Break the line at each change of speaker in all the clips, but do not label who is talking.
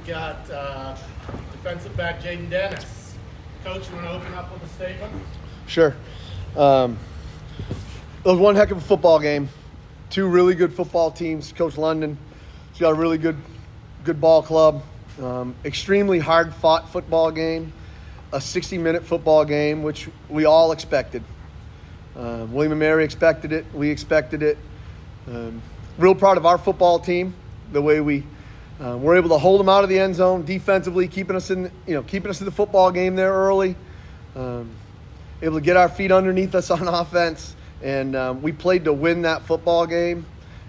got defensive back Jaden Dennis. Coach, you want to open up with a statement?
Sure. It was one heck of a football game. Two really good football teams. Coach London, he's got a really good ball club. Extremely hard-fought football game. A 60-minute football game, which we all expected. William & Mary expected it. We expected it. Real proud of our football team, the way we were able to hold them out of the end zone defensively, keeping us in the football game there early. Able to get our feet underneath us on offense, and we played to win that football game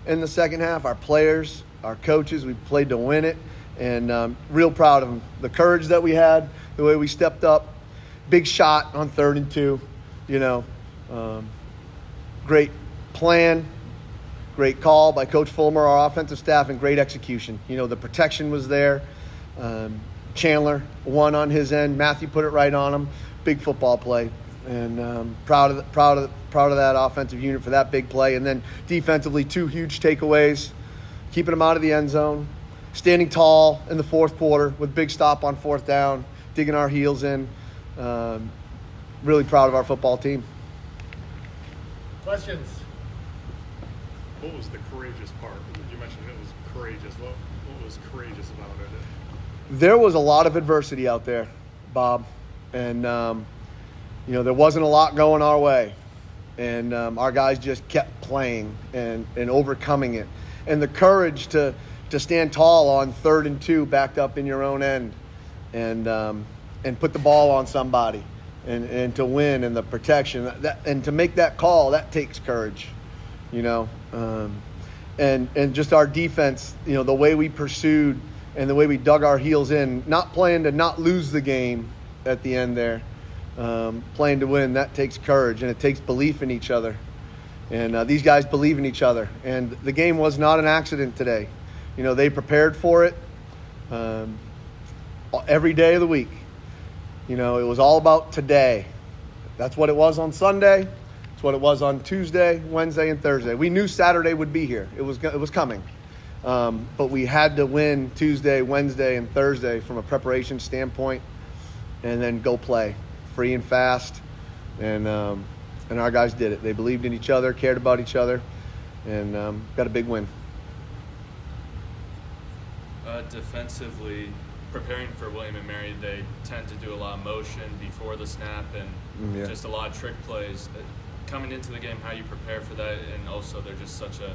in the second half. Our players, our coaches, we played to win it, and real proud of them. The courage that we had, the way we stepped up, big shot on 3rd and 2, great plan, great call by Coach Fulmer, our offensive staff, and great execution. The protection was there. Chandler won on his end. Matthew put it right on him. Big football play, and proud of that offensive unit for that big play. And then defensively, 2 huge takeaways, keeping them out of the end zone, standing tall in the fourth quarter with big stop on 4th down, digging our heels in. Really proud of our football team.
Questions?
What was the courageous part? You mentioned it was courageous. What was courageous about it?
There was a lot of adversity out there, Bob, and there wasn't a lot going our way, and our guys just kept playing and overcoming it, and the courage to stand tall on 3rd and 2, backed up in your own end, and put the ball on somebody, and to win, and the protection and to make that call, that takes courage, and just our defense, the way we pursued and the way we dug our heels in, not playing to not lose the game at the end there, playing to win, that takes courage, and it takes belief in each other. And these guys believe in each other. And the game was not an accident today. They prepared for it every day of the week. It was all about today. That's what it was on Sunday. It's what it was on Tuesday, Wednesday, and Thursday. We knew Saturday would be here. It was coming. But we had to win Tuesday, Wednesday, and Thursday from a preparation standpoint, and then go play free and fast. And our guys did it. They believed in each other, cared about each other, and got a big win.
Defensively, preparing for William & Mary, they tend to do a lot of motion before the snap and just a lot of trick plays. Coming into the game, how you prepare for that, and also they're just such a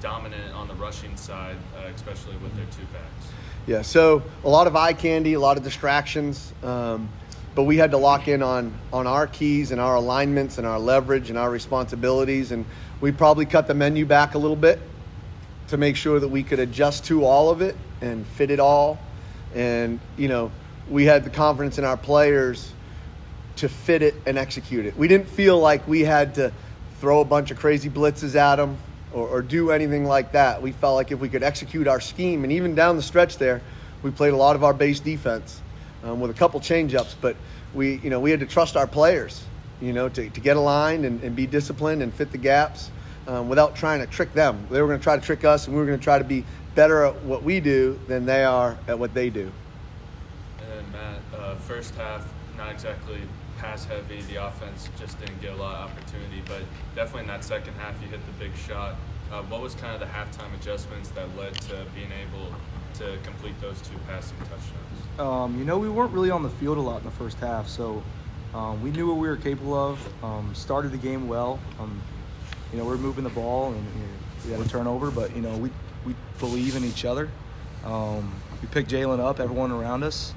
dominant on the rushing side, especially with their 2 backs.
Yeah, so a lot of eye candy, a lot of distractions, but we had to lock in on our keys and our alignments and our leverage and our responsibilities, and we probably cut the menu back a little bit to make sure that we could adjust to all of it and fit it all. And, we had the confidence in our players to fit it and execute it. We didn't feel like we had to throw a bunch of crazy blitzes at them or do anything like that. We felt like if we could execute our scheme, and even down the stretch there, we played a lot of our base defense with a couple change-ups, but we had to trust our players, to get aligned and be disciplined and fit the gaps without trying to trick them. They were going to try to trick us, and we were going to try to be better at what we do than they are at what they do.
And then Matt, first half, not exactly pass heavy. The offense just didn't get a lot of opportunity, but definitely in that second half, you hit the big shot. What was kind of the halftime adjustments that led to being able to complete those 2 passing touchdowns?
We weren't really on the field a lot in the first half, so we knew what we were capable of. Started the game well. We were moving the ball, and we had a turnover, but we believe in each other. We picked Jalen up, everyone around us,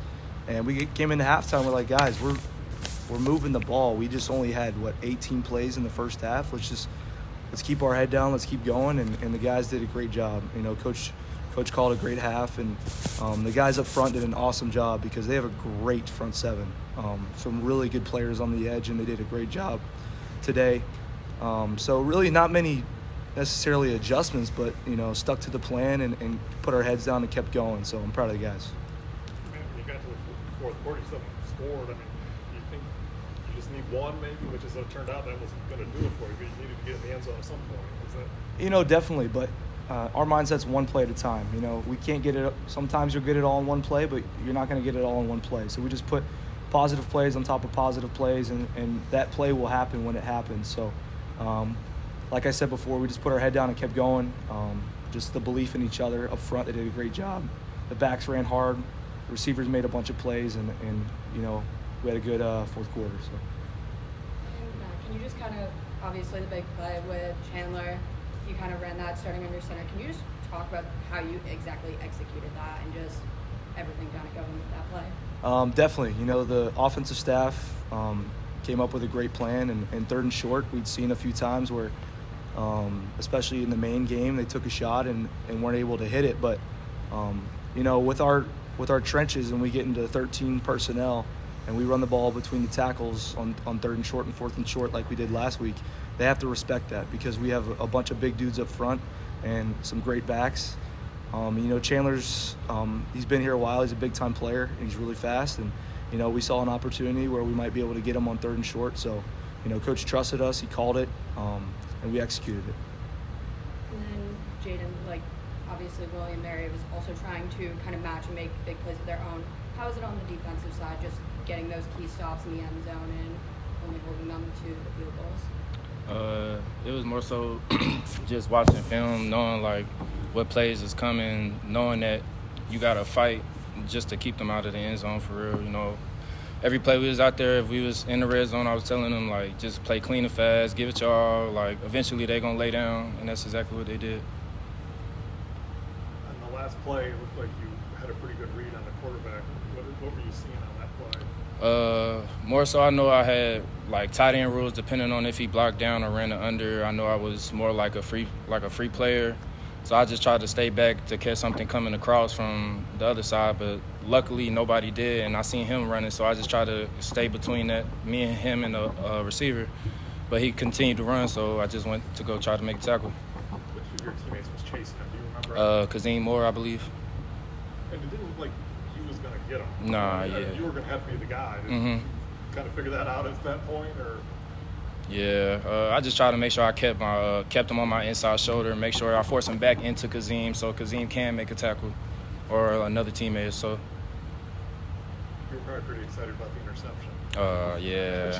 and we came into halftime. We're like, guys, we're moving the ball. We just only had 18 plays in the first half. Let's keep our head down. Let's keep going. And the guys did a great job. Coach called a great half, and the guys up front did an awesome job because they have a great front 7. Some really good players on the edge, and they did a great job today. So really not many necessarily adjustments, but stuck to the plan and put our heads down and kept going. So I'm proud of the guys.
When you got to the fourth quarter, you still scored. I mean, you think you just need one maybe, which as it turned out that wasn't going to do it for you. You needed to get in the end zone at some point. Is that?
Definitely, but our mindset's one play at a time. You know, we can't get it. Sometimes you'll get it all in one play, but you're not going to get it all in one play. So we just put positive plays on top of positive plays, and that play will happen when it happens. So, like I said before, we just put our head down and kept going. Just the belief in each other up front. They did a great job. The backs ran hard. The receivers made a bunch of plays, and you know, we had a good fourth quarter. So.
And, can you just kind of, obviously the big play with Chandler, you kind of ran that starting under center. Can you just talk about how you exactly executed that and just everything kind of going with that play?
Definitely. You know, the offensive staff came up with a great plan, and third and short, we'd seen a few times where, especially in the main game, they took a shot and weren't able to hit it. But, you know, with our trenches and we get into 13 personnel and we run the ball between the tackles on third and short and fourth and short like we did last week, they have to respect that because we have a bunch of big dudes up front and some great backs. You know, Chandler's, he's been here a while. He's a big-time player, and he's really fast. And, you know, we saw an opportunity where we might be able to get him on third and short. So, you know, Coach trusted us. He called it, and we executed it.
And then Jaden, like, obviously William Mary was also trying to kind of match and make big plays of their own. How is it on the defensive side, just getting those key stops in the end zone and only holding them to the field goals?
It was more so just watching film, knowing like what plays is coming, knowing that you gotta fight just to keep them out of the end zone for real. You know, every play we was out there, if we was in the red zone, I was telling them like just play clean and fast, give it y'all. Like eventually they gonna lay down, and that's exactly what they did.
On the last play, it looked like you had a pretty good read on the quarterback. What were you seeing on that play?
More so I know I had like tight end rules depending on if he blocked down or ran it under. I know I was more like a free player. So I just tried to stay back to catch something coming across from the other side, but luckily nobody did, and I seen him running, so I just tried to stay between that, me and him and the receiver. But he continued to run, so I just went to go try to make a tackle.
Which of your teammates was chasing him? Do you remember?
Kazim Moore, I believe.
And it didn't look like he was going to get him.
Nah,
You
yeah.
were going to have to be the guy. Did
Mm-hmm.
you kind of figure that out at that point, or?
Yeah, I just tried to make sure I kept him on my inside shoulder, make sure I forced him back into Kazim so Kazim can make a tackle or another teammate. So.
You were probably pretty excited about the interception.
Yeah.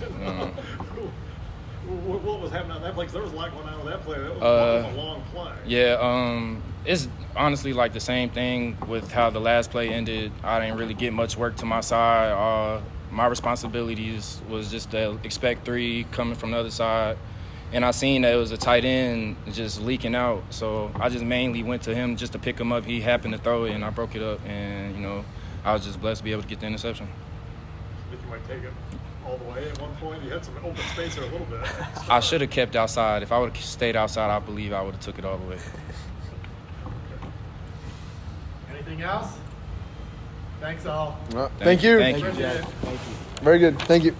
What was happening on that play? Because there was a lot going on with that play. That was a long play.
Yeah, it's honestly like the same thing with how the last play ended. I didn't really get much work to my side. My responsibilities was just to expect three coming from the other side. And I seen that it was a tight end just leaking out. So I just mainly went to him just to pick him up. He happened to throw it, and I broke it up. And, you know, I was just blessed to be able to get the interception.
I think you might take it all the way at one point. You had some open space there a little bit.
I should have kept outside. If I would have stayed outside, I believe I would have took it all the way.
Anything else? Thanks all.
Thank you.
Thank you.
Appreciate it.
Thank you.
Very good. Thank you.